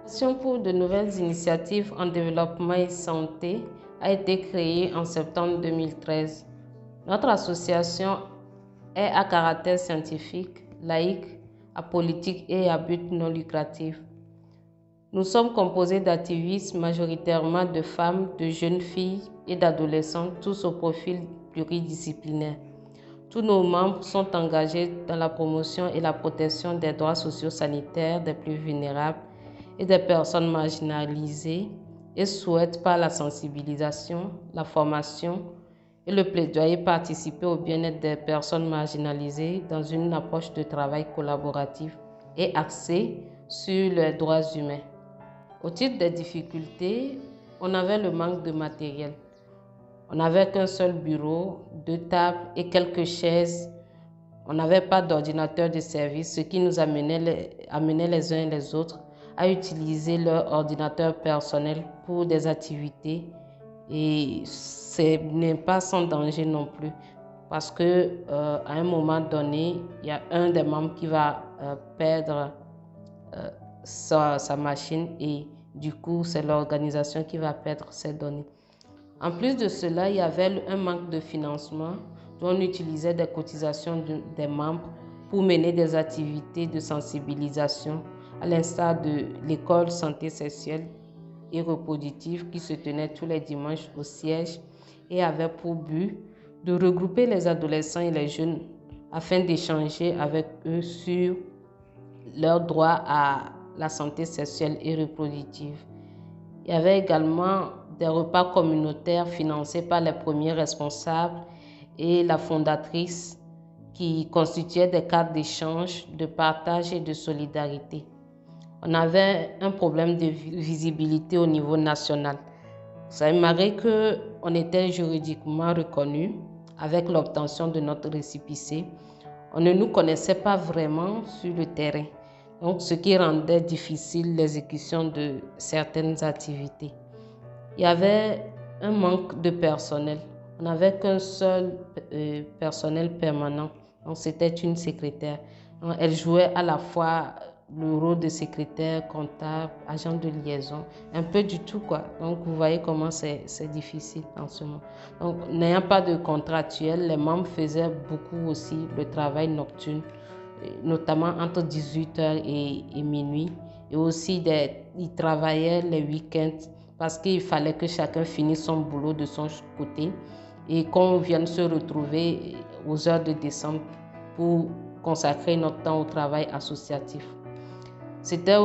L'Association pour de nouvelles initiatives en développement et santé a été créée en septembre 2013. Notre association est à caractère scientifique, laïque, apolitique et à but non lucratif. Nous sommes composés d'activistes majoritairement de femmes, de jeunes filles et d'adolescents, tous au profil pluridisciplinaire. Tous nos membres sont engagés dans la promotion et la protection des droits socio-sanitaires des plus vulnérables et des personnes marginalisées et souhaitent par la sensibilisation, la formation et le plaidoyer participer au bien-être des personnes marginalisées dans une approche de travail collaboratif et axée sur les droits humains. Au titre des difficultés, on avait le manque de matériel. On n'avait qu'un seul bureau, 2 tables et quelques chaises. On n'avait pas d'ordinateur de service, ce qui nous amenait les uns et les autres à utiliser leur ordinateur personnel pour des activités. Et ce n'est pas sans danger non plus, parce que à un moment donné, il y a un des membres qui va perdre sa machine et du coup, c'est l'organisation qui va perdre ses données. En plus de cela, il y avait un manque de financement, dont on utilisait des cotisations des membres pour mener des activités de sensibilisation, à l'instar de l'école santé sexuelle et reproductive qui se tenait tous les dimanches au siège et avait pour but de regrouper les adolescents et les jeunes afin d'échanger avec eux sur leurs droits à la santé sexuelle et reproductive. Il y avait également des repas communautaires financés par les premiers responsables et la fondatrice qui constituaient des cadres d'échange, de partage et de solidarité. On avait un problème de visibilité au niveau national. Ça malgré qu'on était juridiquement reconnu avec l'obtention de notre récépissé, on ne nous connaissait pas vraiment sur le terrain, donc ce qui rendait difficile l'exécution de certaines activités. Il y avait un manque de personnel. On n'avait qu'un seul personnel permanent. Donc, c'était une secrétaire. Donc, elle jouait à la fois le rôle de secrétaire, comptable, agent de liaison, un peu du tout, quoi. Donc, vous voyez comment c'est difficile en ce moment. Donc, n'ayant pas de contractuel, les membres faisaient beaucoup aussi le travail nocturne, notamment entre 18h et minuit. Et aussi, ils travaillaient les week-ends parce qu'il fallait que chacun finisse son boulot de son côté et qu'on vienne se retrouver aux heures de décembre pour consacrer notre temps au travail associatif. C'était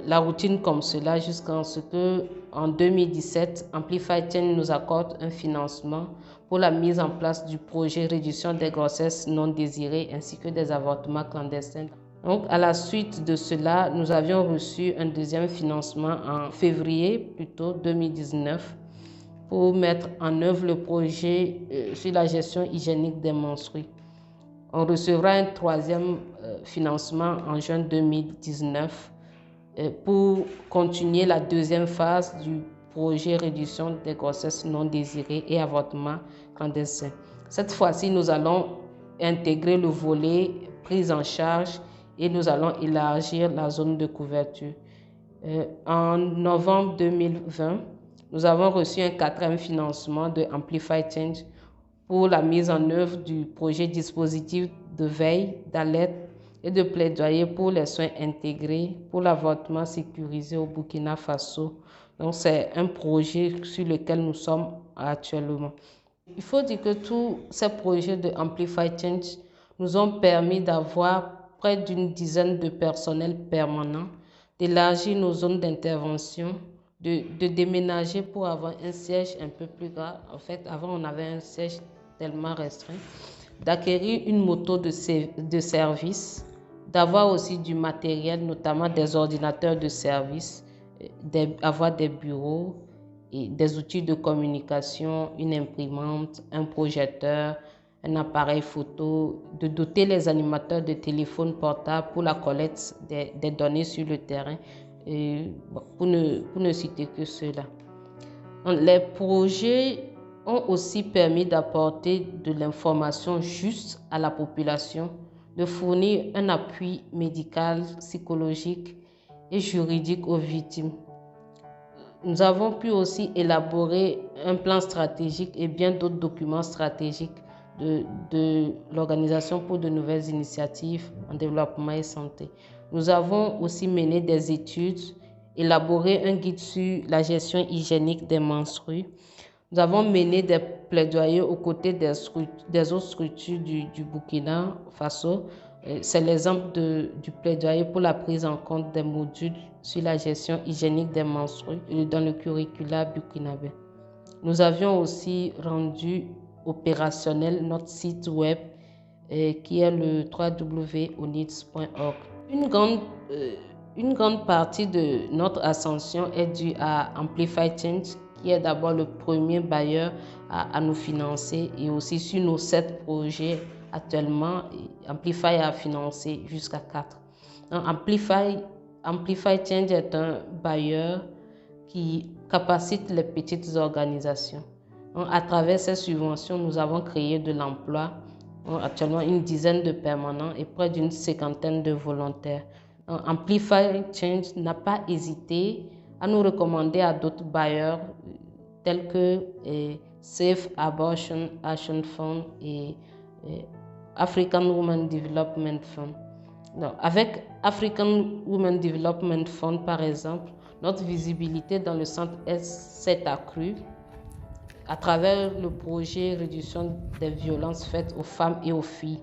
la routine comme cela jusqu'en ce que, en 2017, Amplify Change nous accorde un financement pour la mise en place du projet réduction des grossesses non désirées ainsi que des avortements clandestins. Donc, à la suite de cela, nous avions reçu un deuxième financement en février, plutôt 2019, pour mettre en œuvre le projet sur la gestion hygiénique des menstrues. On recevra un troisième financement en juin 2019 pour continuer la deuxième phase du projet réduction des grossesses non désirées et avortements clandestins. Cette fois-ci, nous allons intégrer le volet prise en charge et nous allons élargir la zone de couverture. En novembre 2020, nous avons reçu un quatrième financement de Amplify Change pour la mise en œuvre du projet dispositif de veille, d'alerte et de plaidoyer pour les soins intégrés pour l'avortement sécurisé au Burkina Faso. Donc, c'est un projet sur lequel nous sommes actuellement. Il faut dire que tous ces projets de Amplify Change nous ont permis d'avoir près d'une dizaine de personnels permanents, d'élargir nos zones d'intervention, de déménager pour avoir un siège un peu plus grand. En fait, avant, on avait un siège tellement restreint, d'acquérir une moto de service, d'avoir aussi du matériel, notamment des ordinateurs de service, avoir des bureaux et des outils de communication, une imprimante, un projecteur, un appareil photo, de doter les animateurs de téléphones portables pour la collecte des données sur le terrain, pour ne citer que cela. Les projets ont aussi permis d'apporter de l'information juste à la population, de fournir un appui médical, psychologique et juridique aux victimes. Nous avons pu aussi élaborer un plan stratégique et bien d'autres documents stratégiques de l'Organisation pour de nouvelles initiatives en développement et santé. Nous avons aussi mené des études, élaboré un guide sur la gestion hygiénique des menstrues. Nous avons mené des plaidoyers aux côtés des autres structures du Burkina Faso. C'est l'exemple du plaidoyer pour la prise en compte des modules sur la gestion hygiénique des menstrues dans le curricula burkinabé. Nous avions aussi rendu opérationnel notre site web qui est le www.onids.org. Une grande partie de notre ascension est due à Amplify Change, qui est d'abord le premier bailleur à nous financer, et aussi sur nos 7 projets actuellement, Amplify a financé jusqu'à 4. Donc, Amplify Change est un bailleur qui capacite les petites organisations. Donc, à travers ces subventions, nous avons créé de l'emploi, actuellement une dizaine de permanents et près d'une 50aine de volontaires. Donc, Amplify Change n'a pas hésité à nous recommander à d'autres bailleurs tels que Safe Abortion Action Fund et African Women Development Fund. Donc, avec African Women Development Fund, par exemple, notre visibilité dans le Centre-Est s'est accrue à travers le projet Réduction des violences faites aux femmes et aux filles,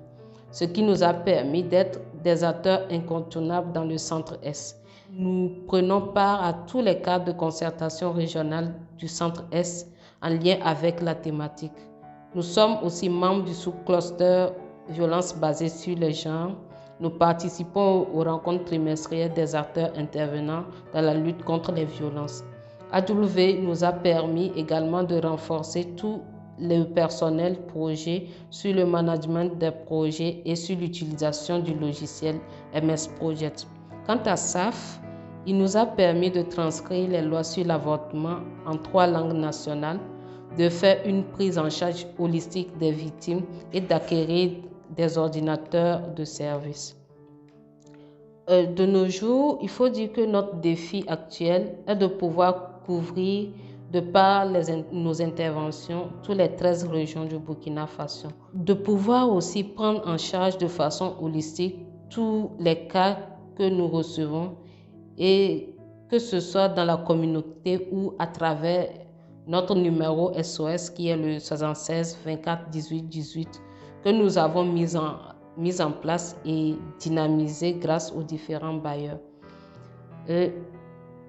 ce qui nous a permis d'être des acteurs incontournables dans le Centre-Est. Nous prenons part à tous les cadres de concertation régionale du Centre-Est en lien avec la thématique. Nous sommes aussi membres du sous-cluster violences basées sur les genres. Nous participons aux rencontres trimestrielles des acteurs intervenants dans la lutte contre les violences. AW nous a permis également de renforcer tout le personnel projet sur le management des projets et sur l'utilisation du logiciel MS Project. Quant à SAF, il nous a permis de transcrire les lois sur l'avortement en 3 langues nationales, de faire une prise en charge holistique des victimes et d'acquérir des ordinateurs de service. De nos jours, il faut dire que notre défi actuel est de pouvoir couvrir, de par nos interventions, toutes les 13 régions du Burkina Faso. De pouvoir aussi prendre en charge de façon holistique tous les cas que nous recevons, et que ce soit dans la communauté ou à travers notre numéro SOS qui est le 76 24 18 18 que nous avons mis en place et dynamisé grâce aux différents bailleurs.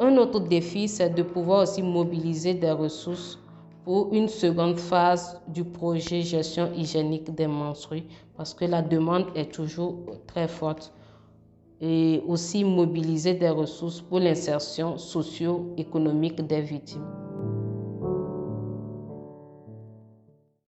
Un autre défi, c'est de pouvoir aussi mobiliser des ressources pour une seconde phase du projet gestion hygiénique des menstrues parce que la demande est toujours très forte. Et aussi mobiliser des ressources pour l'insertion socio-économique des victimes.